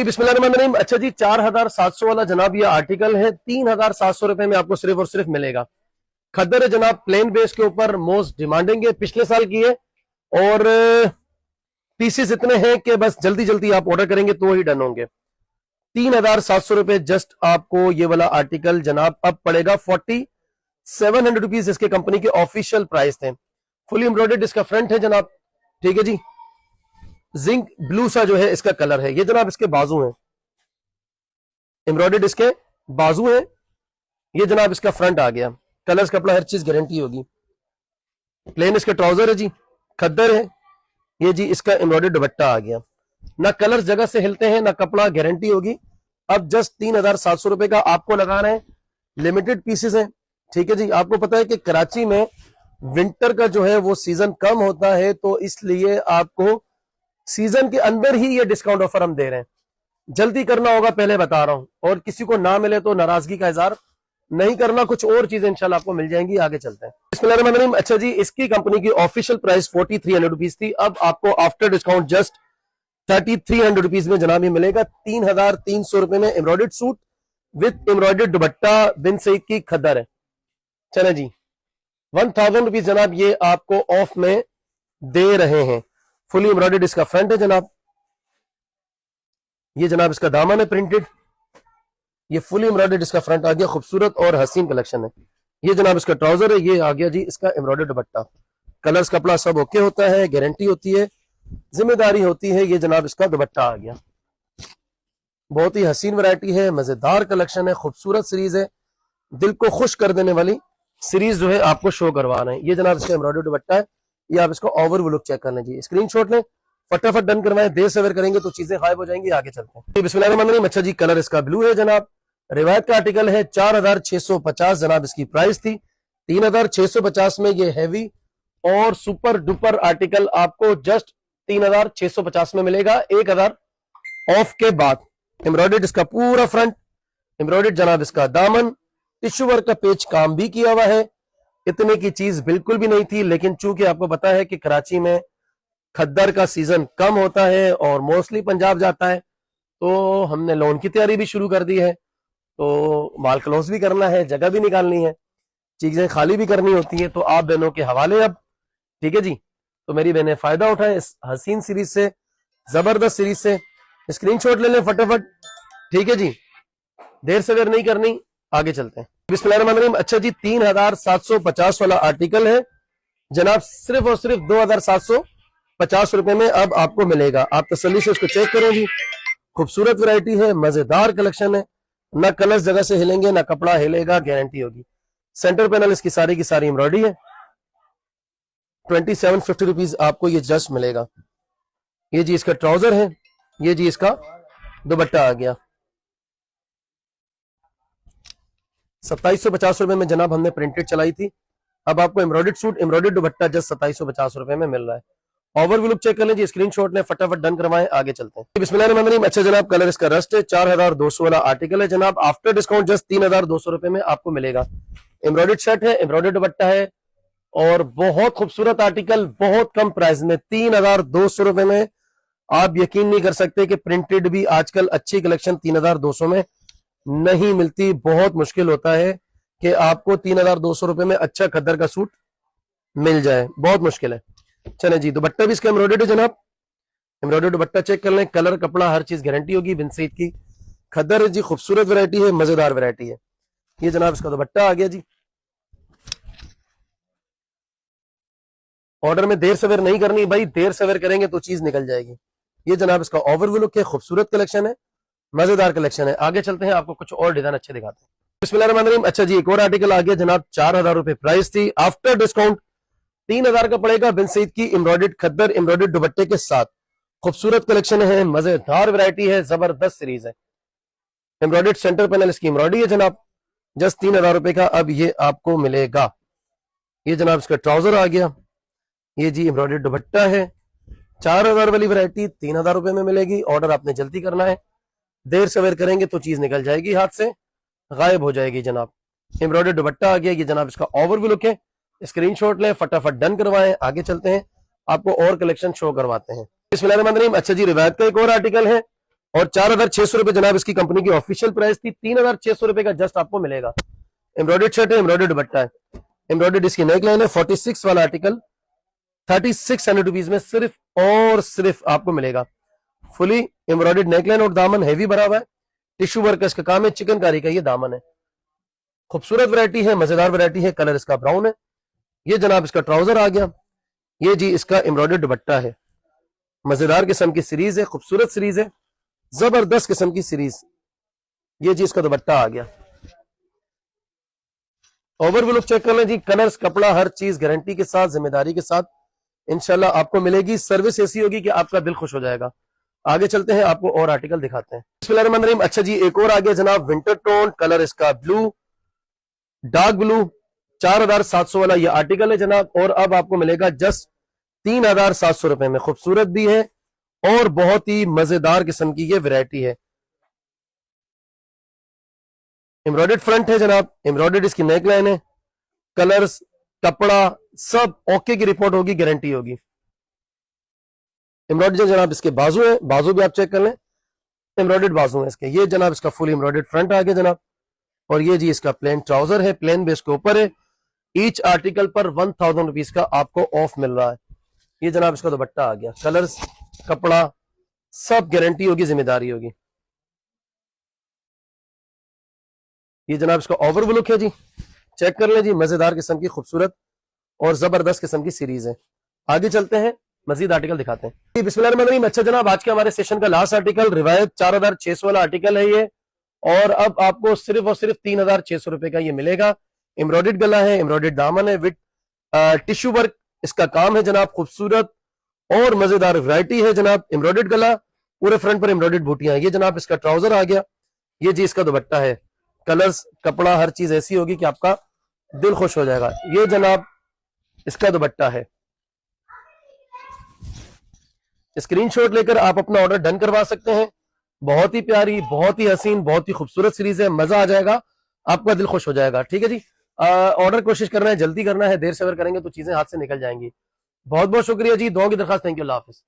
बिस्मिल्लाहिर्रहमानिर्रहीम। अच्छा जी, 4700 वाला जनाब ये आर्टिकल है, 3700 रुपए में आपको सिर्फ और सिर्फ मिलेगा। खद्दर है जनाब, प्लेन बेस के ऊपर मोस्ट डिमांडिंग है, पिछले साल की है और पीसेस इतने हैं कि बस जल्दी जल्दी आप ऑर्डर करेंगे तो ही डन होंगे। 3700 रुपए जस्ट आपको ये वाला आर्टिकल जनाब अब पड़ेगा 4700 रुपीज। इसके कंपनी के ऑफिशियल प्राइस थे। फुली एम्ब्रॉयडर्ड इसका फ्रंट है जनाब, ठीक है जी। जिंक ब्लू सा जो है इसका कलर है। ये जनाब इसके बाजू हैं, एम्ब्रॉयडर्ड इसके बाजू हैं। ये जनाब इसका फ्रंट आ गया। कलर्स कपड़ा हर चीज गारंटी होगी। प्लेन इसका ट्राउजर है जी, खद्दर है। ये जी इसका एम्ब्रॉयडर्ड दुपट्टा आ गया। ना कलर्स जगह से हिलते हैं ना कपड़ा, गारंटी होगी। अब जस्ट 3700 रुपए का आपको लगा रहे हैं। लिमिटेड पीसेस है, ठीक है जी। आपको पता है कि कराची में विंटर का जो है वो सीजन कम होता है, तो इसलिए आपको सीजन के अंदर ही ये डिस्काउंट ऑफर हम दे रहे हैं। जल्दी करना होगा, पहले बता रहा हूं। और किसी को ना मिले तो नाराजगी का इजहार नहीं करना, कुछ और चीजें इंशाल्लाह आपको मिल जाएंगी। आगे चलते हैं। बिस्मिल्लाहिर्रहमानिर्रहीम। अच्छा जी, इसकी कंपनी की ऑफिशियल प्राइस 4300 रुपीज थी। अब आपको आफ्टर डिस्काउंट जस्ट 3300 रुपीज में जनाब ये मिलेगा। 3300 रुपए में embroidered suit with embroidered dupatta Bin Saeed की खद्दर है। चले जी, 1000 रुपीज जनाब ये आपको ऑफ में दे रहे हैं। फुली एम्ब्रॉयडर्ड इसका फ्रंट है जनाब। ये जनाब इसका दामन है प्रिंटेड। ये फुली एम्ब्रॉयडर्ड इसका फ्रंट आ गया, खूबसूरत और हसीन कलेक्शन है। ये जनाब इसका ट्राउजर है। ये आ गया जी इसका एम्ब्रॉयडर्ड दुपट्टा। कलर्स कपड़ा सब ओके होता है, गारंटी होती है, जिम्मेदारी होती है। ये जनाब इसका दुपट्टा आ गया। बहुत ही हसीन वैरायटी है, मजेदार कलेक्शन है, खूबसूरत सीरीज है, दिल को खुश कर देने वाली सीरीज जो है आपको शो करवा रहे हैं। ये जनाब इसका एम्ब्रॉयडर्ड दुपट्टा है। ये आप इसको ओवरव्यू लुक चेक कर लीजिए, स्क्रीनशॉट लें, फटाफट डन करवाएं। देर सवेर करेंगे तो चीजें गायब हो जाएंगी। आगे चलते हैं। बिस्मिल्लाहिर्रहमानिर्रहीम। अच्छा जी, कलर इसका ब्लू है जनाब। रिवायत का आर्टिकल है, 4650 जनाब इसकी प्राइस थी। 3650 में ये हैवी और सुपर डुपर आर्टिकल आपको जस्ट 3650 में मिलेगा, 1000 ऑफ के बाद। एम्ब्रॉयडर्ड इसका पूरा फ्रंट, एम्ब्रॉयडर्ड जनाब इसका दामन, टिश्यू वर्क का पेच काम भी किया हुआ है। इतने की चीज बिल्कुल भी नहीं थी, लेकिन चूंकि आपको पता है कि कराची में खद्दर का सीजन कम होता है और मोस्टली पंजाब जाता है, तो हमने लोन की तैयारी भी शुरू कर दी है। तो माल क्लोज भी करना है, जगह भी निकालनी है, चीजें खाली भी करनी होती है। तो आप बहनों के हवाले अब, ठीक है जी। तो मेरी बहनें फायदा उठाएं इस हसीन सीरीज से, जबरदस्त सीरीज से। स्क्रीनशॉट ले लें फटाफट, ठीक है जी, देर सवेर नहीं करनी। आगे चलते हैं। बिस्मिल्लाहिर्रहमानिर्रहीम। अच्छा जी, 3750 वाला आर्टिकल है जनाब, सिर्फ और सिर्फ 2750 रुपए में अब आपको मिलेगा। आप तसल्ली से इसको चेक करें जी, खूबसूरत वैरायटी है, मजेदार कलेक्शन है। ना कलर्स जगह से हिलेंगे ना कपड़ा हिलेगा, गारंटी होगी। सेंटर पैनल इसकी सारी की सारी एम्ब्रॉयडरी है। 2750 रुपीज आपको ये जस्ट मिलेगा। ये जी इसका ट्राउजर है। ये जी इसका दुपट्टा आ गया। 2750 रुपए में जनाब हमने प्रिंटेड चलाई थी। अब आपको एम्ब्रॉयडर्ड सूट एम्ब्रॉयडर्ड दुपट्टा जस्ट 2750 रुपए में मिल रहा है। ओवरव्यू लुक चेक कर लीजिए, स्क्रीनशॉट लें, फटाफट डन करवाएं। आगे चलते हैं। बिस्मिल्लाहिर्रहमानिर्रहीम। अच्छा जनाब, कलर इसका रस्ट है, 4200 वाला आर्टिकल है जनाब। आफ्टर डिस्काउंट जस्ट 3200 रुपए में आपको मिलेगा। एम्ब्रॉयडर्ड शर्ट है, एम्ब्रॉयडर्ड दुपट्टा है और बहुत खूबसूरत आर्टिकल, बहुत कम प्राइस में 3200 रुपए में। आप यकीन नहीं कर सकते कि प्रिंटेड भी आजकल अच्छी कलेक्शन 3200 में नहीं मिलती। बहुत मुश्किल होता है कि आपको 3200 रुपए में अच्छा खद्दर का सूट मिल जाए, बहुत मुश्किल है। चले जी, दुपट्टा भी इसका एम्ब्रॉयडर्ड है जनाब। एम्ब्रॉयडर्ड दुपट्टा चेक कर लें, कलर कपड़ा हर चीज गारंटी होगी। बिन सईद की खद्दर है जी, खूबसूरत वैरायटी है, मजेदार वैरायटी है। ये जनाब इसका दुपट्टा आ गया जी। ऑर्डर में देर सवेर नहीं करनी भाई, देर सवेर करेंगे तो चीज निकल जाएगी। ये जनाब इसका ओवरव्यू लुक है, खूबसूरत कलेक्शन है, मजेदार कलेक्शन है। आगे चलते हैं, आपको कुछ और डिजाइन अच्छे दिखाते हैं। बिस्मिल्लाहिर्रहमानिर्रहीम। अच्छा जी, एक और आर्टिकल आ गया जनाब, 4000 रुपए प्राइस थी। आफ्टर डिस्काउंट 3000 का पड़ेगा। बिन सईद की एम्ब्रॉयडर्ड खद्दर एम्ब्रॉयडर्ड दुपट्टे के साथ। खूबसूरत कलेक्शन है, मजेदार वैरायटी है, जबरदस्त सीरीज है। एम्ब्रॉयडर्ड सेंटर पैनल इसकी एम्ब्रॉयडरी है जनाब, जस्ट 3000 रुपए का अब ये आपको मिलेगा। ये जनाब इसका ट्राउजर आ गया। ये जी एम्ब्रॉयडर्ड दुपट्टा है। 4000 वाली वैरायटी 3000 रुपए में मिलेगी। ऑर्डर आपने जल्दी करना है, देर सवेर करेंगे तो चीज निकल जाएगी, हाथ से गायब हो जाएगी जनाब। एम्ब्रॉयडर्ड दुपट्टा आ गया। ये जनाब इसका ओवरव्यू लुक है, स्क्रीनशॉट लें, फटाफट डन करवाएं। आगे चलते हैं, आपको और कलेक्शन शो करवाते हैं। बिस्मिल्लाहिर्रहमानिर्रहीम। अच्छा जी, रिवायत का एक और आर्टिकल है और 4,600 रुपए जनाब इसकी कंपनी की ऑफिशियल प्राइस थी। 3,600 रुपए का जस्ट आपको मिलेगा। एम्ब्रॉयडर्ड शर्ट है, एम्ब्रॉयडर्ड दुपट्टा है, एम्ब्रॉयडर्ड इसकी नेक लाइन है। 46 वाला आर्टिकल 3600 रुपीज में सिर्फ और सिर्फ आपको मिलेगा। फुली एम्ब्रॉयडर्ड नेकलाइन और दामन हैवी भरा हुआ है, टिश्यू वर्क इसका काम है, चिकनकारी का ये दामन है। खूबसूरत वैरायटी है, मजेदार वैरायटी है। कलर इसका ब्राउन है। ये जनाब इसका ट्राउजर आ गया। ये जी इसका एम्ब्रॉयडर्ड दुपट्टा है। मजेदार किस्म की सीरीज है, खूबसूरत सीरीज है, जबरदस्त किस्म की सीरीज। ये जी इसका दुपट्टा आ गया। ओवरव्यू लुक चेक कर लें जी। कलर्स, कपड़ा, हर चीज गारंटी के साथ, जिम्मेदारी के साथ इंशाल्लाह आपको मिलेगी। सर्विस ऐसी होगी कि आपका दिल खुश हो जाएगा। आगे चलते हैं, आपको और आर्टिकल दिखाते हैं। बिस्मिल्लाहिर्रहमानिर्रहीम। अच्छा जी, एक और आ गया जनाब विंटर टोन, कलर इसका ब्लू, डार्क ब्लू। 4,700 वाला ये आर्टिकल है जनाब, और अब आपको मिलेगा जस्ट 3,700 रुपए में। खूबसूरत भी है और बहुत ही मजेदार किस्म की ये वैरायटी है। एम्ब्रॉयडर्ड फ्रंट है जनाब, एम्ब्रॉयडर्ड इसकी नेक लाइन है। कलर्स, कपड़ा सब ओके की रिपोर्ट होगी, गारंटी होगी। एम्ब्रॉयडर्ड जनाब इसके बाजू है, बाजू भी आप चेक कर लें, एम्ब्रॉयडर्ड बाजू है इसके। ये जनाब इसका फुल एम्ब्रॉयडर्ड फ्रंट आ गया जनाब। और ये जी इसका प्लेन ट्राउजर है, प्लेन बेस के ऊपर है। ईच आर्टिकल पर 1,000 रुपीज का आपको ऑफ मिल रहा है। ये जनाब इसका दुपट्टा आ गया। कलर्स, कपड़ा सब गारंटी होगी, जिम्मेदारी होगी। ये जनाब इसका ओवरव्यू लुक है जी, चेक कर लें जी। मजेदार किस्म की खूबसूरत और जबरदस्त किस्म की सीरीज है। आगे चलते हैं, मजीद आर्टिकल दिखाते हैं। बिस्मिल्लाहिर्रहमानिर्रहीम। अच्छा जनाब, आज के हमारे सेशन का लास्ट आर्टिकल रिवायत 4,600 वाला आर्टिकल है ये, और अब आपको सिर्फ और सिर्फ 3,600 रुपए का ये मिलेगा। एम्ब्रॉयडर्ड गला है, एम्ब्रॉयडर्ड दामन है, विद टिश्यू वर्क इसका काम है जनाब। खूबसूरत और मजेदार वैरायटी है जनाब। एम्ब्रॉयडर्ड गला, पूरे फ्रंट पर एम्ब्रॉयडर्ड बूटियां हैं। ये जनाब इसका ट्राउजर आ गया। ये जी इसका दुपट्टा है। कलर्स, कपड़ा हर चीज ऐसी होगी कि आपका दिल खुश हो जाएगा। ये जनाब इसका दुपट्टा है। स्क्रीनशॉट लेकर आप अपना ऑर्डर डन करवा सकते हैं। बहुत ही प्यारी, बहुत ही हसीन, बहुत ही खूबसूरत सीरीज है। मजा आ जाएगा, आपका दिल खुश हो जाएगा। ठीक है जी, ऑर्डर कोशिश करना है, जल्दी करना है। देर से अगर करेंगे तो चीजें हाथ से निकल जाएंगी। बहुत बहुत शुक्रिया जी, दुआ की दरखास्त। Thank you, Allah Hafiz.